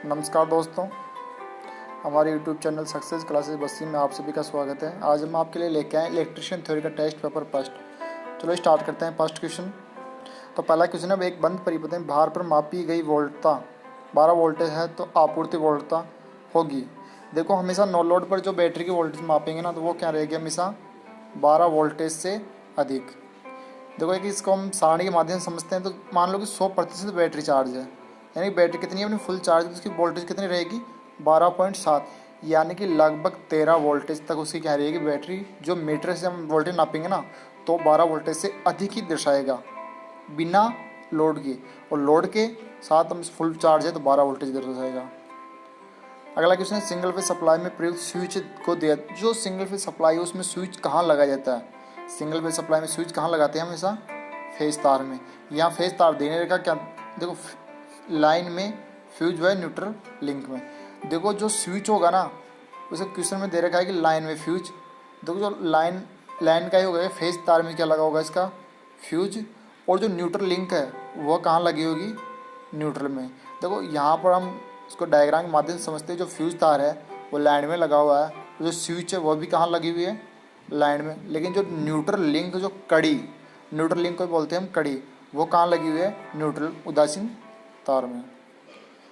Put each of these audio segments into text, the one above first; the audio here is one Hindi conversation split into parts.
नमस्कार दोस्तों, हमारे YouTube चैनल सक्सेस क्लासेस बस्ती में आप सभी का स्वागत है। आज हम आपके लिए लेके आए इलेक्ट्रिशियन थ्योरी का टेस्ट पेपर फर्स्ट। चलो स्टार्ट करते हैं फर्स्ट क्वेश्चन। तो पहला क्वेश्चन है, एक बंद परिपथ में भार पर मापी गई वोल्टता 12 वोल्टेज है तो आपूर्ति वोल्टता होगी। देखो, हमेशा नो लोड पर जो बैटरी की वोल्टेज मापेंगे ना, तो वो क्या रहेगी, हमेशा 12 वोल्टेज से अधिक। देखो, एक इसको हम सारणी के माध्यम से समझते हैं। तो मान लो कि 100% बैटरी चार्ज है, यानी बैटरी कितनी है अपनी फुल चार्ज, तो उसकी वोल्टेज कितनी रहेगी 12.7, यानी कि लगभग 13 वोल्टेज तक उसकी क्या रहेगी बैटरी। जो मीटर से हम वोल्टेज नापेंगे ना, तो 12 वोल्टेज से अधिक ही दर्शाएगा बिना लोड के, और लोड के साथ हम फुल चार्ज है तो 12 वोल्टेज दर्शाएगा। अगला क्वेश्चन है, सिंगल फेज सप्लाई में प्रयुक्त स्विच को दिया। जो सिंगल फेज सप्लाई है उसमें स्विच कहाँ लगाया जाता है? सिंगल फेज सप्लाई में स्विच कहाँ लगाते हैं? हमेशा फेज तार में। यहाँ फेज तार देने का क्या, देखो लाइन में फ्यूज है, न्यूट्रल लिंक में। देखो जो स्विच होगा ना, उसे क्वेश्चन में दे रखा है कि लाइन में फ्यूज। देखो जो लाइन का ही होगा, फेज तार में क्या लगा होगा इसका फ्यूज, और जो न्यूट्रल लिंक है वह कहाँ लगी होगी न्यूट्रल में। देखो यहाँ पर हम इसको डायग्राम के माध्यम से समझते हैं। जो फ्यूज तार है वो लाइन में लगा हुआ है, जो स्विच है वह भी कहाँ लगी हुई है लाइन में। लेकिन जो न्यूट्रल लिंक, जो कड़ी, न्यूट्रल लिंक को बोलते हैं हम कड़ी, वो कहाँ लगी हुई है न्यूट्रल उदासीन तार में।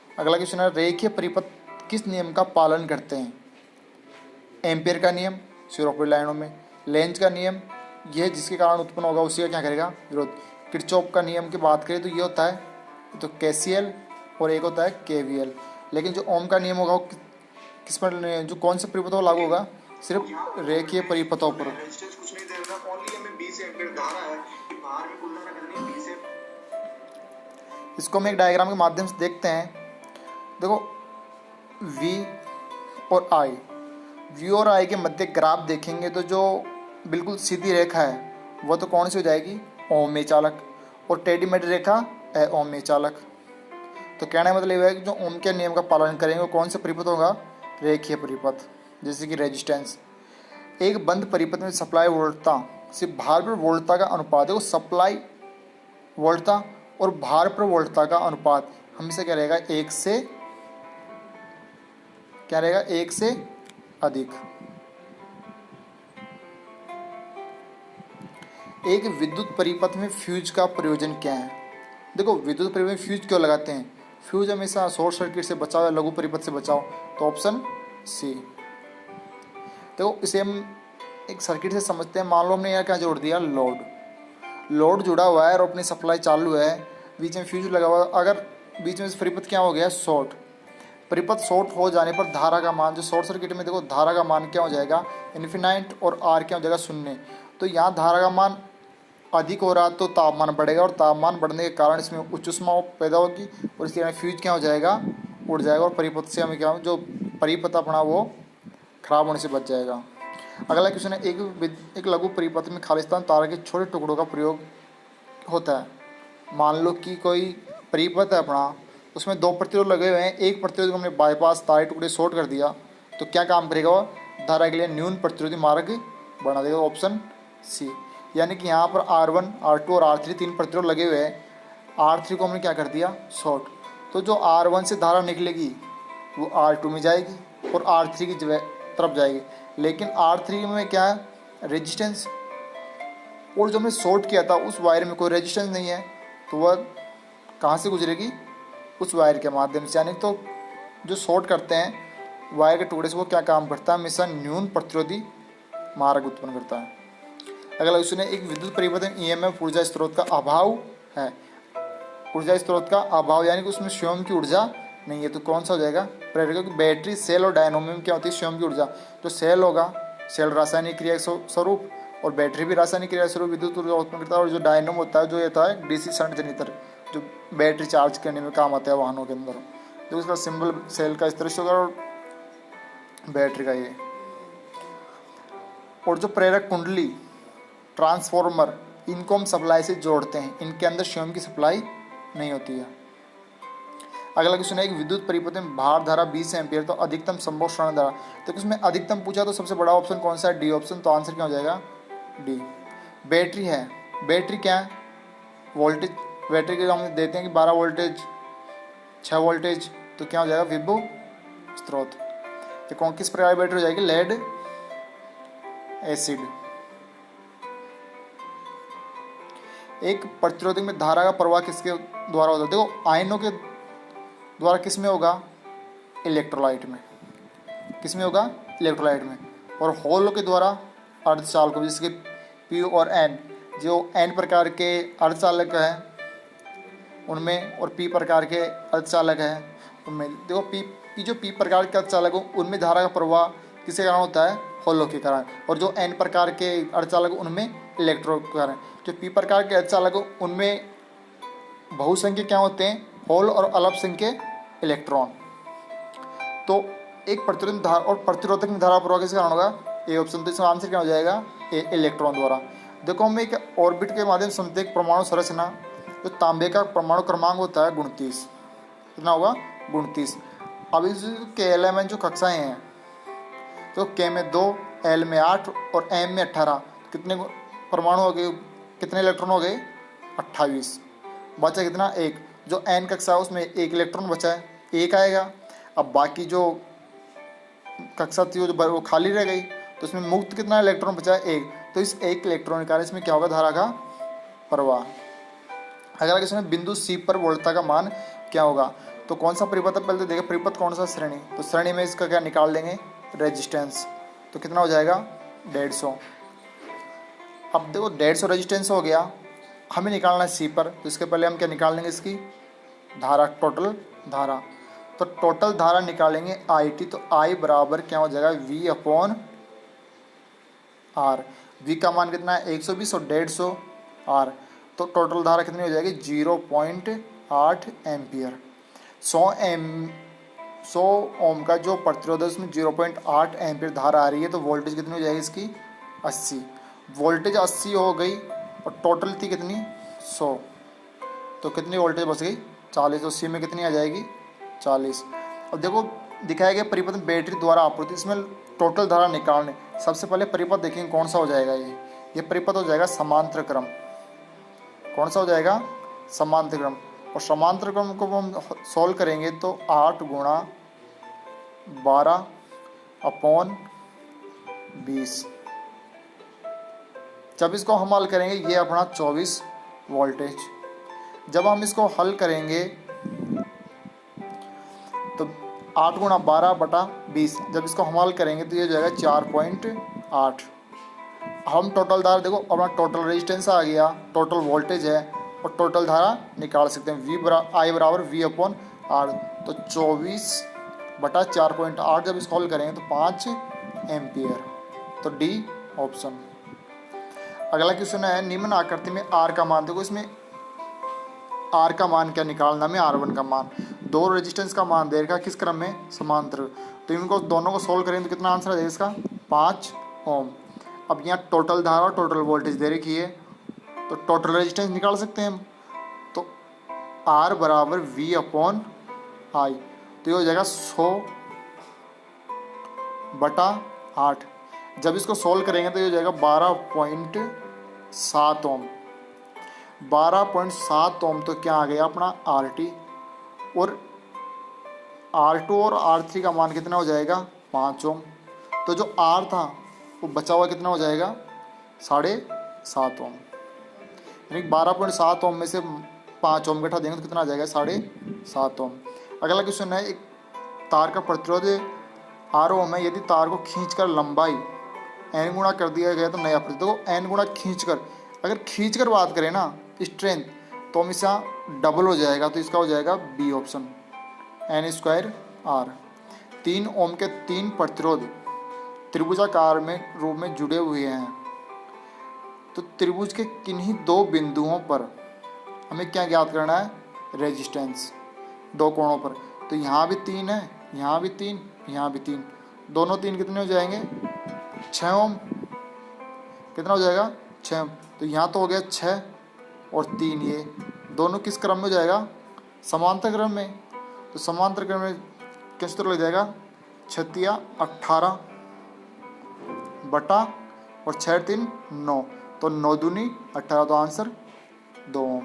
अगला क्वेश्चन है, रेखीय परिपथ किस नियम का पालन करते हैं? एम्पियर का नियम सिरोपी लाइनों में, लेंज का नियम यह जिसके कारण उत्पन्न होगा उसी का क्या करेगा विरोध। किरचॉफ का नियम की बात करें तो ये होता है तो केसीएल, और एक होता है केवीएल। लेकिन जो ओम का नियम होगा वो किस पर, जो कौन से परिपथों पर लागू होगा? सिर्फ रेखीय परिपथों पर। इसको हम एक डायग्राम के माध्यम से देखते हैं। देखो V और I, V और I के मध्य ग्राफ देखेंगे तो जो बिल्कुल सीधी रेखा है वह तो कौन सी हो जाएगी ओममेय चालक, और टेढ़ी मेढ़ी रेखा अओममेय चालक। तो कहने का मतलब है कि जो ओम के नियम का पालन करेंगे वो कौन सा परिपथ होगा रेखीय परिपथ। जैसे कि रेजिस्टेंस, एक बंद परिपथ में सप्लाई वोल्टता से भार पर वोल्टता का अनुपात है। वो सप्लाई वोल्टता और भार पर वोल्टता का अनुपात हमेशा क्या रहेगा एक से अधिक। एक विद्युत परिपथ में फ्यूज का प्रयोजन क्या है? देखो, विद्युत परिपथ में फ्यूज क्यों लगाते हैं? फ्यूज हमेशा शॉर्ट सर्किट से बचाओ या लघु परिपथ से बचाओ, तो ऑप्शन सी। देखो इसे हम एक सर्किट से समझते हैं। मान लो हमने यहाँ क्या जोड़ दिया, लोड जुड़ा हुआ है और अपनी सप्लाई चालू है, बीच में फ्यूज लगा हुआ है। अगर बीच में परिपथ क्या हो गया शॉर्ट, परिपथ शॉर्ट हो जाने पर धारा का मान, जो शॉर्ट सर्किट में देखो धारा का मान क्या हो जाएगा इन्फिनाइट, और आर क्या हो जाएगा 0। तो यहाँ धारा का मान अधिक हो रहा तो तापमान बढ़ेगा, और तापमान बढ़ने के कारण इसमें उच्च ऊष्मा पैदा होगी, और इसके कारण फ्यूज क्या हो जाएगा उड़ जाएगा, और परिपथ से हमें क्या, जो परिपथ अपना वो खराब होने से बच जाएगा। अगला क्वेश्चन है, एक लघु परिपथ में खालिस्तान तार के छोटे टुकड़ों का प्रयोग होता है। मान लो कि कोई परिपथ है अपना, उसमें 2 प्रतिरोध लगे हुए हैं। एक प्रतिरोध को हमने बाईपास तार टुकड़े शॉर्ट कर दिया, तो क्या काम करेगा वो धारा के लिए न्यून प्रतिरोधी मार्ग बना देगा, ऑप्शन सी। यानी कि यहाँ पर R1, R2 और R3 3 प्रतिरोध लगे हुए हैं। R3 को हमने क्या कर दिया शॉर्ट, तो जो R1 से धारा निकलेगी वो R2 में जाएगी और R3 की तरफ जाएगी। लेकिन R3 में क्या है रेजिस्टेंस, और जो हमने शॉर्ट किया था उस वायर में कोई रेजिस्टेंस नहीं है, तो वह कहाँ से गुजरेगी उस वायर के माध्यम से। यानी तो जो शॉर्ट करते हैं वायर के टुकड़े से वो क्या काम करता है, हमेशा न्यून प्रतिरोधी मार्ग उत्पन्न करता है। अगला क्वेश्चन है, एक विद्युत परिपथ में ईएमएफ ऊर्जा स्रोत का अभाव है। ऊर्जा स्रोत का अभाव यानी कि उसमें स्वयं की ऊर्जा नहीं है, तो कौन सा हो जाएगा प्रेरक। क्योंकि बैटरी, सेल और डायनोमो में क्या होती है स्वयं की ऊर्जा। तो सेल होगा, सेल रासायनिक क्रिया स्वरूप, और बैटरी भी रासायनिक क्रिया स्वरूप विद्युत ऊर्जा उत्पन्न करता है। और जो डायनोमो होता है, जो ये होता है डीसी शंट जनरेटर, जो बैटरी चार्ज करने में काम आता है वाहनों के अंदर। तो इसका सिंबल सेल का इस तरह से होगा और बैटरी का ये। और जो प्रेरक कुंडली, ट्रांसफॉर्मर, इनको हम सप्लाई से जोड़ते हैं, इनके अंदर स्वयं की सप्लाई नहीं होती है। अगला क्वेश्चन है, एक विद्युत परिपथ में भार धारा 20 एम्पियर तो अधिकतम संभव क्षरण धारा। तो उसमें अधिकतम पूछा तो सबसे बड़ा ऑप्शन कौन सा है, डी ऑप्शन। तो आंसर क्या हो जाएगा डी। बैटरी है, बैटरी क्या है वोल्टेज, बैटरी के हम देते हैं कि 12 वोल्टेज, 6 वोल्टेज, तो क्या हो जाएगा, विभव स्रोत। तो कौन किस प्रकार की बैटरी हो जाएगी, लेड एसिड। एक प्रतिरोधक में धारा का प्रवाह किसके द्वारा होता है, देखो आयनों के द्वारा किस में होगा, इलेक्ट्रोलाइट में। किस में होगा, इलेक्ट्रोलाइट में। और होलों के द्वारा अर्धचालकों में, जिसके पी और एन, जो एन प्रकार के अर्धचालक है उनमें और पी प्रकार के अर्धचालक है उनमें। देखो पी जो पी प्रकार के अर्धचालक हो उनमें धारा का प्रवाह किसके कारण होता है, होलों के कारण। और जो एन प्रकार के अर्धचालक उनमें इलेक्ट्रो के कारण। जो पी प्रकार के अर्धचालक हो उनमें बहुसंख्यक क्या होते हैं, होल और अल्पसंख्यक इलेक्ट्रॉन। तो एक प्रतिरोधक धारा और प्रतिरोधक में धारा प्रवाह किसके कारण होगा, ए ऑप्शन। तो इसका आंसर क्या हो जाएगा, ए इलेक्ट्रॉन द्वारा। देखो हम एक ऑर्बिट के माध्यम से समझते हैं परमाणु संरचना। जो तांबे का परमाणु क्रमांक होता है 29, कितना होगा, 29। अब इस के एल एम एन जो कक्षाएं हैं, तो के में 2, एल में 8 और एम में 18, कितने परमाणु हो गए, कितने इलेक्ट्रॉन हो गए, 28। बचा कितना, एक। जो एन कक्षा है उसमें एक इलेक्ट्रॉन बचा है, एक आएगा। अब बाकी जो कक्षा थी वो खाली रह गई, तो इसमें मुक्त कितना इलेक्ट्रॉन बचा है, एक। तो इस एक इलेक्ट्रॉन के कारण इसमें क्या होगा, धारा का प्रवाह। अगर इसमें बिंदु सी पर वोल्टता का मान क्या होगा, तो कौन सा परिपथ है, पहले तो देखिए परिपथ कौन सा, श्रेणी। तो श्रेणी में इसका क्या निकाल देंगे, रेजिस्टेंस। तो कितना हो जाएगा, 150। अब देखो 150 रेजिस्टेंस हो गया, हमें निकालना है सी पर। तो इसके पहले हम क्या निकाल लेंगे, इसकी धारा, टोटल धारा। तो टोटल धारा निकालेंगे आई टी। तो आई बराबर क्या हो जाएगा, वी अपॉन आर। वी का मान कितना है, 120 और 150 आर। तो टोटल धारा कितनी हो जाएगी, 0.8 एम्पियर। 100 ओम का जो प्रतिरोध है उसमें 0.8 एम्पियर धारा आ रही है। तो वोल्टेज कितनी हो जाएगी इसकी, 80। वोल्टेज 80 हो गई और टोटल थी कितनी, 100। तो कितनी वोल्टेज बच गई, 40। तो सी में कितनी आ जाएगी, 40। अब देखो दिखाया गया परिपथ में बैटरी द्वारा आपूर्ति, इसमें टोटल धारा निकालने। सबसे पहले परिपथ देखेंगे कौन सा हो जाएगा, ये परिपथ हो जाएगा समांतर क्रम। कौन सा हो जाएगा, समांतर क्रम। और समांतर क्रम को हम सॉल्व करेंगे तो 8 गुणा 12 अपॉन 20। जब इसको हम हल करेंगे, ये अपना 24 वोल्टेज। जब हम इसको हल करेंगे तो 8 गुणा 12 बटा 20, जब इसको हम हल करेंगे तो ये जाएगा 4.8। हम टोटल धारा देखो, अपना टोटल रेजिस्टेंस आ गया, टोटल वोल्टेज है और टोटल धारा निकाल सकते हैं। आई बराबर वी अपॉन आर। तो 24 बटा 4.8 जब इसको हल करेंगे तो 5 एम्पियर। तो डी ऑप्शन। अगला क्वेश्चन है, निम्न आकृति में आर का मान। देखो इसमें आर का मान क्या निकालना में, R1 का मान। दो रेजिस्टेंस का मान दे रखा किस क्रम में, समांतर। तो इनको दोनों को सोल्व करेंगे तो कितना आंसर आ जाएगा इसका, 5 ओम। अब यहाँ टोटल धारा और टोटल वोल्टेज दे रखी है, तो टोटल रेजिस्टेंस निकाल सकते हैं हम। तो R बराबर V अपॉन आई। तो ये हो जाएगा 100 बटा 8। जब इसको सोल्व करेंगे तो ये हो जाएगा 12.7 ओम। 12.7 ओम तो क्या आ गया अपना RT। और R2 और R3 का मान कितना हो जाएगा, 5 ओम। तो जो R था वो बचा हुआ कितना हो जाएगा, 7.5 ओम। यानी 12.7 ओम में से 5 ओम घटा देंगे तो कितना आ जाएगा, 7.5 ओम। अगला क्वेश्चन है, एक तार का प्रतिरोध R ओम है, यदि तार को खींचकर लंबाई n गुणा कर दिया गया तो नया प्रतिरोध। तो n गुणा खींचकर, अगर खींचकर बात करें ना स्ट्रेंथ, तो हम इसका डबल हो जाएगा। तो इसका हो जाएगा बी ऑप्शन, n² R। 3 ओम के 3 प्रतिरोध त्रिभुजाकार में रूप में जुड़े हुए हैं। तो त्रिभुज के किन्हीं दो बिंदुओं पर हमें क्या ज्ञात करना है, रेजिस्टेंस। दो कोणों पर, तो यहाँ भी 3 है, यहाँ भी 3, यहाँ भी 3। दोनों 3 कितने हो जाएंगे, 6 ओम। कितना हो जाएगा, 6 ओम। तो यहाँ तो हो गया 6 और 3, ये दोनों किस क्रम में हो जाएगा, समांतर क्रम में। तो समांतर क्रम में किस सूत्र लग जाएगा, 6 18 बटा और 6 3 9। तो 9 दूनी 18। तो आंसर 2 ओम।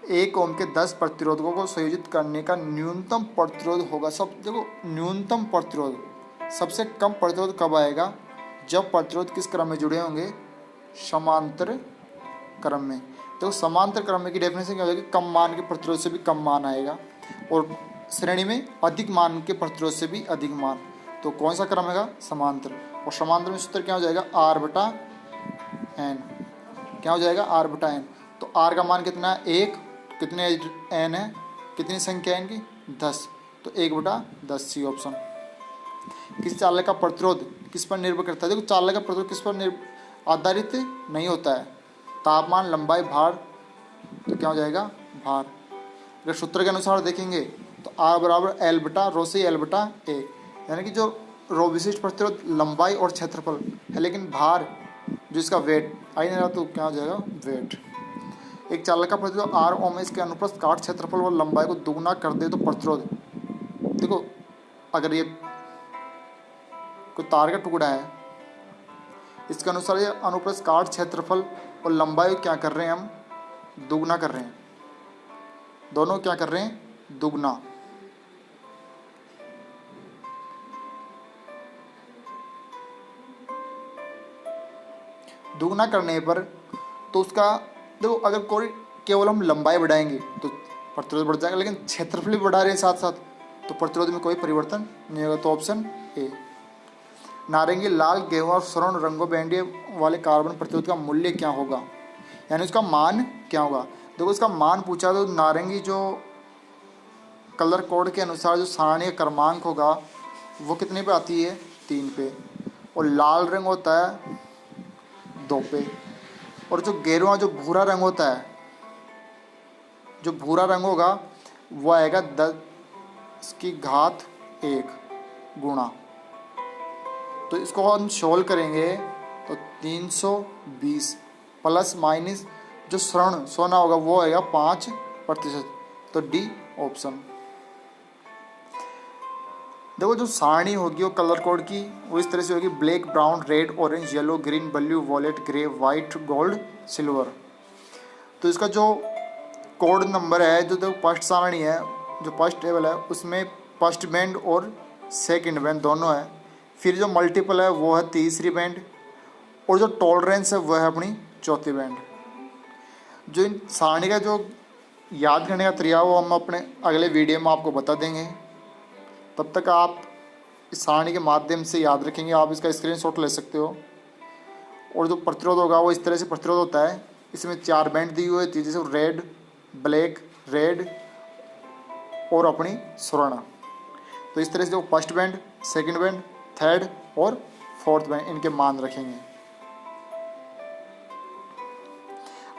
1 ओम के 10 प्रतिरोधकों को संयोजित करने का न्यूनतम प्रतिरोध होगा। सब देखो, न्यूनतम प्रतिरोध, सबसे कम प्रतिरोध कब आएगा? जब प्रतिरोध किस क्रम में जुड़े होंगे? समांतर क्रम में। तो समांतर क्रम में की डेफिनेशन क्या हो जाएगी? कम मान के प्रतिरोध से भी कम मान आएगा, और श्रेणी में अधिक मान के प्रतिरोध से भी अधिक मान। तो कौन सा क्रम है? समांतर। और समांतर में सूत्र क्या हो जाएगा? R/N। क्या हो जाएगा? R/N। तो R का मान कितना है? 1। कितने N है? कितनी संख्या है इनकी? 10। तो 1/10 सी ऑप्शन। किसी चालक का प्रतिरोध किस पर निर्भर करता है? देखो, चालक का प्रतिरोध किस पर आधारित नहीं होता है? तापमान, लंबाई, भार। तो क्या हो जाएगा? भार। अगर सूत्र के अनुसार देखेंगे तो R=L/ρC/L/A, यानी कि जो रो विशिष्ट प्रतिरोध लंबाई और क्षेत्रफल है, लेकिन भार जो इसका वेट आई नहीं रहा, तो क्या हो जाएगा? वेट। एक चालक का प्रतिरोध R ओम है, इसके अनुप्रस्थ काट क्षेत्रफल और लंबाई को दुगना कर दे तो प्रतिरोध, देखो अगर ये कोई तार का टुकड़ा है, इसके अनुसार ये अनुप्रस्थ काट क्षेत्रफल और लंबाई क्या कर रहे हैं? हम दुगना कर रहे हैं। दोनों क्या कर रहे हैं? दुगना। दुगना करने पर तो उसका देखो, अगर कोई केवल हम लंबाई बढ़ाएंगे तो प्रतिरोध बढ़ जाएगा, लेकिन क्षेत्रफल भी बढ़ा रहे हैं साथ साथ, तो प्रतिरोध में कोई परिवर्तन नहीं होगा। तो ऑप्शन ए। नारंगी, लाल, गेहुआ और स्वर्ण रंगों बैंडिये वाले कार्बन प्रतिरोध का मूल्य क्या होगा? यानी उसका मान क्या होगा? देखो, उसका मान पूछा तो नारंगी जो कलर कोड के अनुसार जो सारणी क्रमांक होगा वो कितने पे आती है? 3 पे। और लाल रंग होता है 2 पे। और जो गेरुआ, जो भूरा रंग होता है, जो भूरा रंग होगा वो आएगा 10⁻1 गुणा। तो इसको हम सोल्व करेंगे तो 320 प्लस माइनस जो स्वर्ण सोना होगा वो आएगा 5%। तो डी ऑप्शन। देखो, जो सारणी होगी वो कलर कोड की वो इस तरह से होगी: black, brown, red, orange, yellow, green, blue, violet, grey, white, gold, silver. तो इसका जो कोड नंबर है, जो देखो फर्स्ट सारणी है, जो फर्स्ट टेबल है, उसमें फर्स्ट बैंड और सेकंड बैंड दोनों है। फिर जो मल्टीपल है वो है तीसरी बैंड, और जो टॉलरेंस है वो है अपनी चौथी बैंड। जो इन सारणी का जो याद करने का तरीका वो हम अपने अगले वीडियो में आपको बता देंगे। तब तक आप इस सारणी के माध्यम से याद रखेंगे। आप इसका स्क्रीनशॉट ले सकते हो। और जो प्रतिरोध होगा वो इस तरह से प्रतिरोध होता है। इसमें 4 बैंड दी हुई है, जैसे रेड, ब्लैक, रेड और अपनी स्वर्ण। तो इस तरह से जो first band, second band, third और फोर्थ बैंड, इनके मान रखेंगे।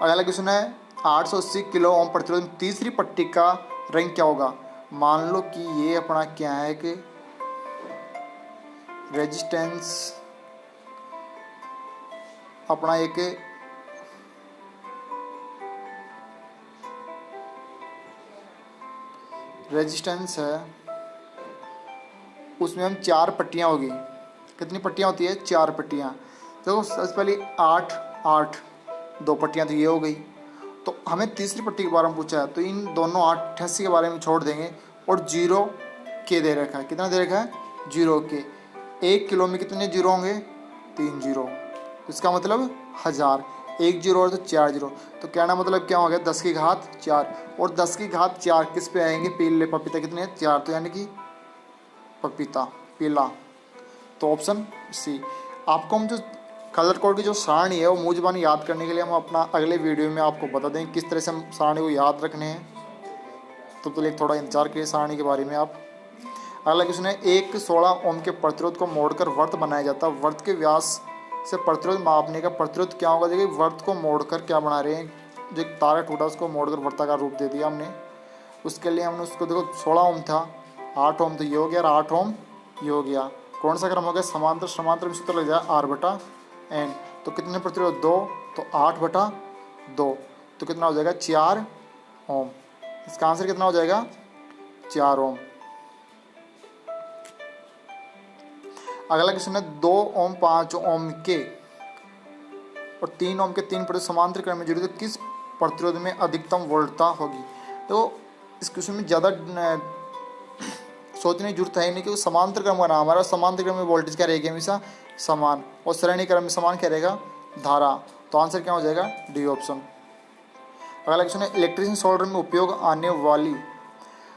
अगला क्वेश्चन है 880 किलो ओम प्रतिरोध में तीसरी पट्टी का रंग क्या होगा? मान लो कि ये अपना क्या है कि रेजिस्टेंस अपना एक रेजिस्टेंस है, उसमें हम 4 पट्टियाँ होगी। कितनी पट्टियाँ होती है? 4 पट्टियाँ। देखो, सबसे पहले 8 8 2 पट्टियाँ तो ये हो गई। तो हमें तीसरी पट्टी के बारे में पूछा है, तो इन दोनों 88 के बारे में छोड़ देंगे। और 0 के दे रखा है। कितना दे रखा है? 0 के। 1 किलो में कितने 0 होंगे? 3 0। इसका मतलब 1000। 1 0 और तो 4 0। तो कहना मतलब क्या हो गया? 10 की घात 4। और 10 की घात 4 किस पे आएंगे? पीले पपीता कितने? 4। तो यानी कि पपीता, पीला। तो ऑप्शन सी। आपको हम जो कलर कोड की जो सारणी है वो मुंह ज़बानी याद करने के लिए हम अपना अगले वीडियो में आपको बता देंगे किस तरह से हम सारणी को याद रखने हैं। तो एक थोड़ा इंतजार करिए सारणी के बारे में आप। अगला क्वेश्चन है, एक 16 ओम के प्रतिरोध को मोड़कर वर्त बनाया जाता है। वर्त के व्यास से प्रतिरोध मापने का प्रतिरोध क्या होगा? देखिए, वर्त को मोड़कर क्या बना रहे हैं? जो एक तारा टूटा उसको मोड़कर वर्ताकार रूप दे दिया हमने। उसके लिए हमने उसको, देखो 16 ओम था, 8 ओम तो ये हो गया और 8 ओम ये हो गया। कौन सा क्रम हो गया? समांतर। समांतर में सूत्र लग जाए R/N। तो कितने प्रतिरोध? 2। तो 8/2। तो कितना हो जाएगा? 4 ओम। इसका आंसर कितना हो जाएगा? 4 ओम। अगला क्वेश्चन है, 2 ओम 5 ओम के और 3 ओम के 3 प्रतिरोध समांतर क्रम में जुड़े तो किस प्रतिरोध में अधिकतम वोल्टता होगी। तो इस क्वेश्चन में ज़्यादा सोचने की जरूरत है नहीं, क्योंकि समांतर क्रम का नाम हमारा, समांतर क्रम में वोल्टेज क्या रहेगी हमेशा समान, और श्रेणी क्रम में समान क्या रहेगा धारा। तो आंसर क्या हो जाएगा डी ऑप्शन। अगला क्वेश्चन है इलेक्ट्रिशियन सोल्डर में उपयोग आने वाली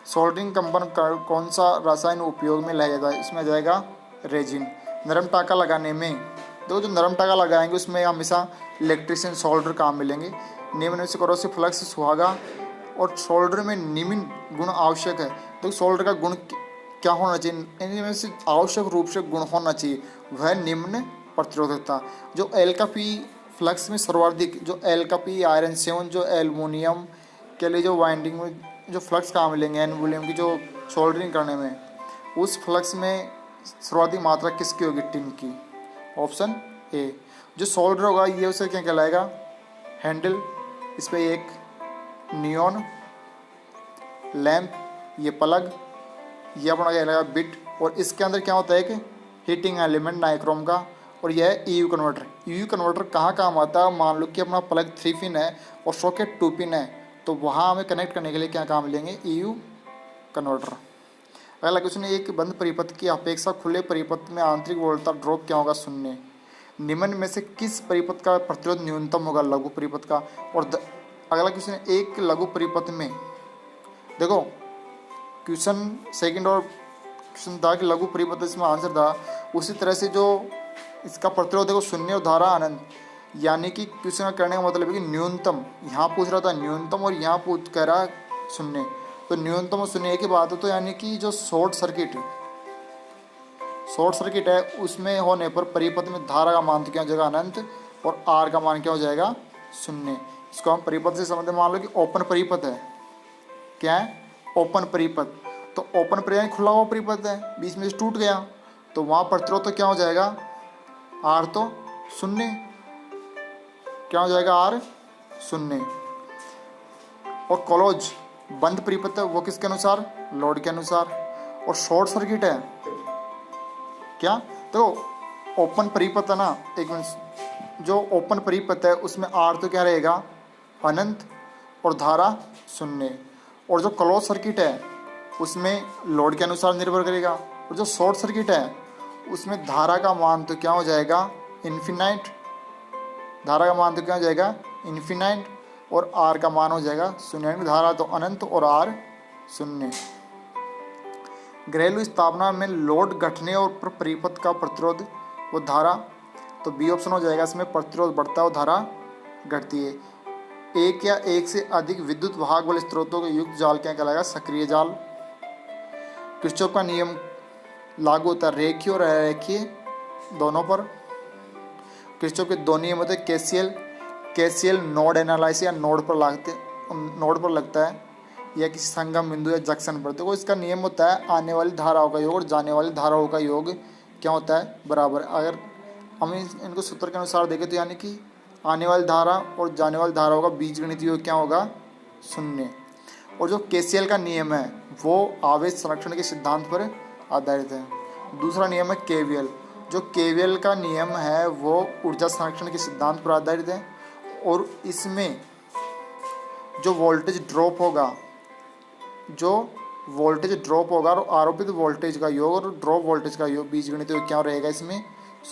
सोल्डरिंग कंपन कौन सा रसायन उपयोग में लाया जाता है। इसमें आ जाएगा रेजिन। नरम टाका लगाने में, देखो जो नरम टाका लगाएंगे उसमें हमेशा इलेक्ट्रिशियन सोल्डर काम मिलेंगे। निम्न में से करोसिव फ्लक्स सुहागा और सोल्डर में निम्न गुण आवश्यक है। देखो सोल्डर का गुण क्या होना चाहिए, इनमें से आवश्यक रूप से गुण होना चाहिए, वह निम्न प्रतिरोधकता। जो एल का पी फ्लक्स में सर्वाधिक, जो एल का पी आयरन 7 जो एल्युमिनियम के लिए जो वाइंडिंग में जो फ्लक्स काम मिलेंगे एल्युमिनियम की जो सोल्डरिंग करने में, उस फ्लक्स में सर्वाधिक मात्रा किसकी होगी टिन की। Option A. जो सोल्डर होगा ये उसे क्या कहलाएगा हैंडल, इस पर एक नियॉन लैंप, ये प्लग, ये अपना क्या कहलाएगा बिट, और इसके अंदर क्या होता है कि हीटिंग एलिमेंट नाइक्रोम का, और यह है ईयू कन्वर्टर। ईयू कन्वर्टर कहाँ काम आता है, मान लो कि अपना प्लग 3 पिन है और सॉकेट 2 पिन है, तो वहाँ हमें कनेक्ट करने के लिए क्या काम लेंगे ईयू कन्वर्टर। अगला क्वेश्चन है एक बंद परिपथ की अपेक्षा खुले परिपथ में आंतरिक वोल्टता ड्रॉप क्या होगा शून्य। निम्न में से किस परिपथ का प्रतिरोध न्यूनतम होगा लघु परिपथ का। और अगला क्वेश्चन है एक लघु परिपथ में, देखो क्वेश्चन सेकंड और क्वेश्चन था कि लघु परिपथ इसमें आंसर था, उसी तरह से जो इसका प्रतिरोध देखो शून्य और धारा अनंत, यानी कि क्वेश्चन करने का मतलब है कि न्यूनतम, यहाँ पूछ रहा था न्यूनतम और यहाँ पूछ कह रहा शून्य, तो न्यूनतम और शून्य की बात है। तो यानी कि जो शॉर्ट सर्किट है उसमें होने पर परिपथ में धारा का मान तो क्या हो जाएगा अनंत, और आर का मान क्या हो जाएगा शून्य। इसको हम परिपथ से समझते, मान लो कि ओपन परिपथ है, क्या है ओपन परिपथ, तो ओपन परिपथ खुला हुआ परिपथ है, बीच में से टूट गया, तो वहाँ प्रतिरोध तो क्या हो जाएगा आर तो शून्य, क्या हो जाएगा आर शून्य। और क्लोज बंद परिपथ है वो किसके अनुसार लोड के अनुसार। और शॉर्ट सर्किट है क्या, तो ओपन परिपथ है ना, एक मिनट, जो ओपन परिपथ है उसमें आर तो क्या रहेगा अनंत और धारा शून्य। और जो क्लोज सर्किट है उसमें लोड के अनुसार निर्भर करेगा, और जो शॉर्ट सर्किट है उसमें धारा का मान तो क्या हो जाएगा इन्फिनाइट, धारा का मान तो क्या हो जाएगा इन्फिनाइट, और आर का मान हो जाएगा शून्य। धारा तो अनंत और आर शून्य। घरेलू स्थापना में लोड घटने और परिपथ का प्रतिरोध वो धारा, तो बी ऑप्शन हो जाएगा, इसमें प्रतिरोध बढ़ता है और धारा घटती है। एक या एक से अधिक विद्युत वाहक वाले स्रोतों के युक्त जाल क्या कहलाएगा सक्रिय जाल। किरचॉफ का नियम लागू होता है रेखीय और अरेखीय दोनों पर। किरचॉफ के दो नियम होते हैं केसीएल नोड एनालिसिस या नोड पर लगता है या किसी संगम बिंदु या जंक्शन पर। देखो इसका नियम होता है आने वाली धाराओं का योग और जाने वाली धाराओं का योग क्या होता है बराबर। अगर हम इनको सूत्र के अनुसार देखें तो यानी कि आने वाली धारा और जाने वाली धाराओं का बीजगणितीय योग क्या होगा शून्य। और जो केसीएल का नियम है वो आवेश संरक्षण के सिद्धांत पर आधारित है। दूसरा नियम है केवीएल, जो केवीएल का नियम है वो ऊर्जा संरक्षण के सिद्धांत पर आधारित है। और इसमें जो वोल्टेज ड्रॉप होगा और आरोपित वोल्टेज का योग और ड्रॉप वोल्टेज का योग बीजगणित योग क्या रहेगा इसमें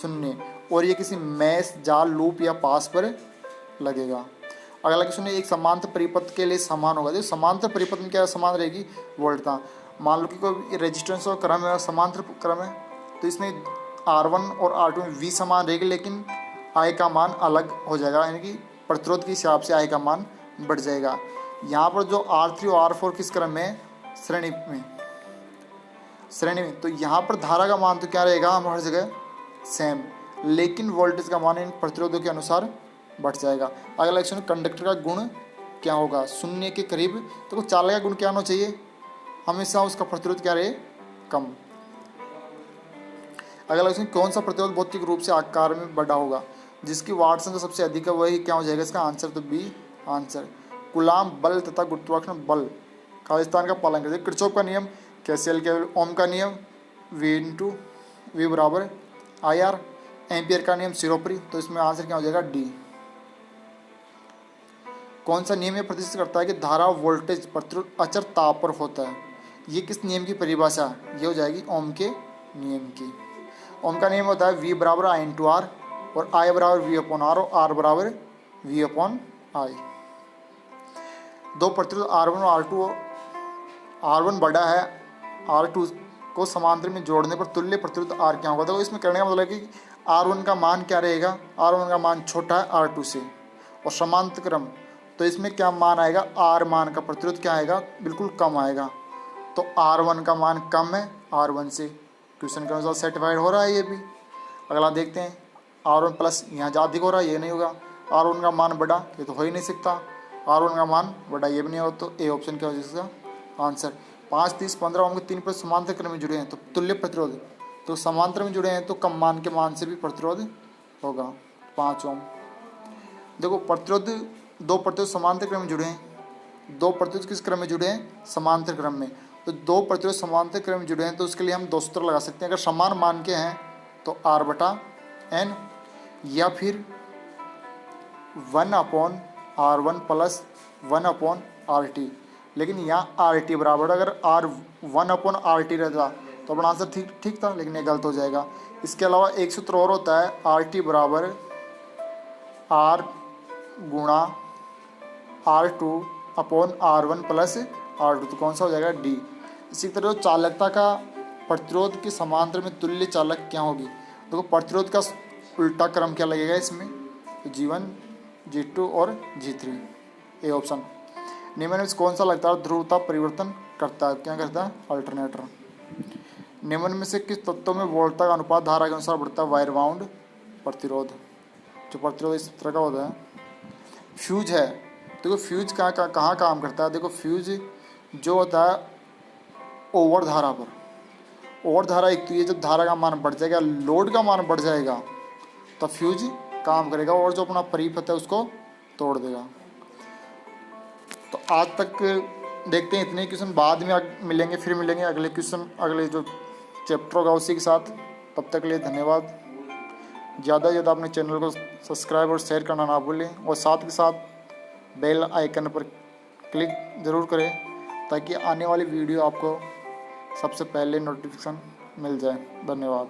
शून्य। और ये किसी मैश जाल लूप या पास पर लगेगा। अगला क्वेश्चन है एक समांतर परिपथ के लिए समान होगा। देखो समांतर परिपथ में क्या समान रहेगी वोल्टता। मान लो कि कोई रेजिस्टेंस और क्रम है समांतर क्रम है, तो इसमें R1 और R2 में V समान रहेगी, लेकिन I का मान अलग हो जाएगा, यानी कि प्रतिरोध के हिसाब से I का मान बढ़ जाएगा। यहाँ पर जो R3 और R4 किस क्रम में श्रेणी में, तो यहाँ पर धारा का मान तो क्या रहेगा हम हर जगह सेम, लेकिन वोल्टेज का मान इन प्रतिरोधों के अनुसार बढ़ जाएगा। अगला क्वेश्चन कंडक्टर का गुण क्या होगा शून्य के करीब। तो चालक का गुण क्या होना चाहिए हमेशा उसका प्रतिरोध क्या रहे कम। अगला क्वेश्चन कौन सा प्रतिरोध भौतिक रूप से आकार में बड़ा होगा, जिसकी वाट संख्या सबसे अधिक है वही क्या हो जाएगा इसका आंसर, तो बी आंसर। कूलाम बल तथा गुरुत्वाकर्षण बल खालिस्तान का पालन करते। किरचॉफ का नियम केसीएल के ओम का नियम V बराबर IR, एम्पियर का नियम सिरोपरी, तो इसमें आंसर क्या हो जाएगा डी। कौन सा नियम यह प्रदर्शित करता है कि धारा वोल्टेज प्रतिरोध अचर ताप पर होता है? ये किस नियम की परिभाषा? ये हो जाएगी ओम के नियम की। ओम का नियम होता है V बराबर I इंटू आर, और I बराबर V अपॉन आर, और R बराबर V अपॉन आई। दो प्रतिरोध R1 और R2, R1 बड़ा है R2 को समांतर में जोड़ने पर तुल्य प्रतिरोध R क्या होगा? तो इसमें करने का मतलब है कि R1 का मान क्या रहेगा? R1 का मान छोटा है R2 से, और समांतर क्रम, तो इसमें क्या मान आएगा? R मान का प्रतिरोध क्या आएगा? बिल्कुल कम आएगा। तो R1 का मान कम है R1 से। क्वेश्चन के अनुसार सेटिफाइड हो रहा है ये भी। अगला देखते हैं, R1 प्लस यहाँ ज़्यादा हो रहा है, ये नहीं होगा। R1 का मान बड़ा, ये तो हो ही नहीं सकता। R1 का मान बड़ा, ये भी नहीं होगा। तो ए ऑप्शन क्या हो जाएगा आंसर। 5, 30, 15 ओम के 3 पर समांतर क्रम में जुड़े हैं तो तुल्य प्रतिरोध, तो समांतर में जुड़े हैं तो कम मान के मान से भी प्रतिरोध होगा 5 ओम। देखो प्रतिरोध, दो प्रतिरोध समांतर क्रम में जुड़े हैं। दो प्रतिरोध किस क्रम में जुड़े हैं? समांतर क्रम में। तो दो प्रतिरोध समांतर क्रम में जुड़े हैं तो उसके लिए हम दो सूत्र लगा सकते हैं। अगर समान मान के हैं तो R बटा N, या फिर 1/R1 प्लस 1/RT। लेकिन यहाँ RT बराबर, अगर R 1/RT रहता तो अपना आंसर ठीक था, लेकिन ये गलत हो जाएगा। इसके अलावा एक सूत्र और होता है, RT बराबर R गुणा R2/R1 प्लस R2, तो कौन सा हो जाएगा? D। इसी तरह चालकता का प्रतिरोध के समांतर में तुल्य चालक क्या होगी? देखो प्रतिरोध का उल्टा क्रम क्या लगेगा इसमें? तो G1, G2 और G3, ए ऑप्शन। निम्न में कौन सा लगातार ध्रुवता परिवर्तन करता है? क्या करता है? अल्टरनेटर। निम्न में से किस तत्व में वोल्टता का अनुपात धारा के अनुसार बढ़ता है? वायर बाउंड प्रतिरोध। जो प्रतिरोध इस तरह का होता है। फ्यूज है, देखो फ्यूज कहाँ काम करता है? देखो फ्यूज जो होता है ओवर धारा पर। ओवर धारा एक तो ये, जब धारा का मान बढ़ जाएगा, लोड का मान बढ़ जाएगा, तो फ्यूज काम करेगा और जो अपना परिपथ है उसको तोड़ देगा। तो आज तक देखते हैं इतने क्वेश्चन, बाद में मिलेंगे, फिर मिलेंगे अगले क्वेश्चन, अगले जो चैप्टर होगा उसी के साथ। तब तक के लिए धन्यवाद। ज़्यादा से ज़्यादा अपने चैनल को सब्सक्राइब और शेयर करना ना भूलें, और साथ के साथ बेल आइकन पर क्लिक ज़रूर करें ताकि आने वाली वीडियो आपको सबसे पहले नोटिफिकेशन मिल जाए। धन्यवाद।